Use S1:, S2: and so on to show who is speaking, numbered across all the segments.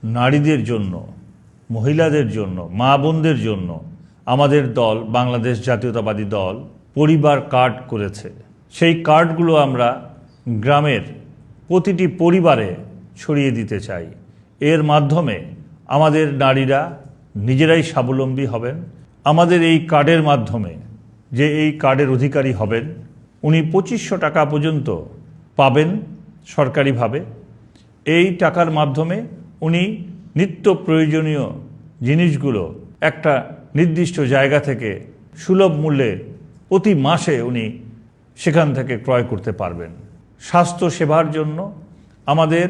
S1: নারীদের জন্য, মহিলাদের জন্য, মা বোনদের জন্য আমাদের দল বাংলাদেশ জাতীয়তাবাদী দল পরিবার কার্ড করেছে। সেই কার্ডগুলো আমরা গ্রামের প্রতিটি পরিবারে ছড়িয়ে দিতে চাই। এর মাধ্যমে আমাদের নারীরা নিজেরাই স্বাবলম্বী হবেন। আমাদের এই কার্ডের মাধ্যমে যে এই কার্ডের অধিকারী হবেন উনি 2500 টাকা পর্যন্ত পাবেন সরকারিভাবে। এই টাকার মাধ্যমে উনি নিত্য প্রয়োজনীয় জিনিসগুলো একটা নির্দিষ্ট জায়গা থেকে সুলভ মূল্যে প্রতি মাসে উনি সেখান থেকে ক্রয় করতে পারবেন। স্বাস্থ্য সেবার জন্য আমাদের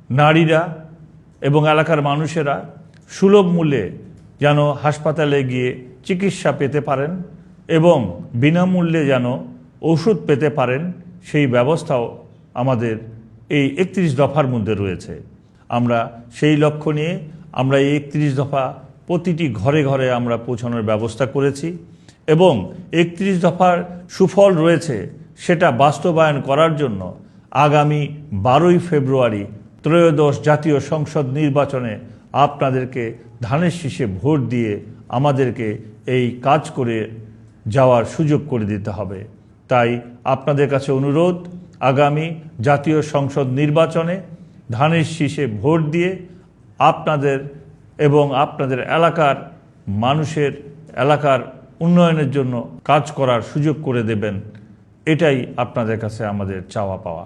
S1: নারীরা এবং এলাকার মানুষেরা সুলভ মূল্যে যেন হাসপাতালে গিয়ে চিকিৎসা পেতে পারেন এবং বিনামূল্যে যেন ওষুধ পেতে পারেন, সেই ব্যবস্থাও আমাদের এই 31 দফার মধ্যে রয়েছে। আমরা সেই লক্ষ্য নিয়ে আমরা এই 31 দফা প্রতিটি ঘরে ঘরে আমরা পৌঁছানোর ব্যবস্থা করেছি এবং 31 দফার সুফল রয়েছে সেটা বাস্তবায়ন করার জন্য আগামী 12ই ফেব্রুয়ারি ত্রয়োদশ জাতীয় সংসদ নির্বাচনে আপনাদেরকে ধানের শীষে ভোট দিয়ে আমাদেরকে এই কাজ করে যাওয়ার সুযোগ করে দিতে হবে। তাই আপনাদের কাছে অনুরোধ, আগামী জাতীয় সংসদ নির্বাচনে ধানের শীষে ভোট দিয়ে আপনাদের এবং আপনাদের এলাকার মানুষের এলাকার উন্নয়নের জন্য কাজ করার সুযোগ করে দেবেন। এটাই আপনাদের কাছে আমাদের চাওয়া পাওয়া।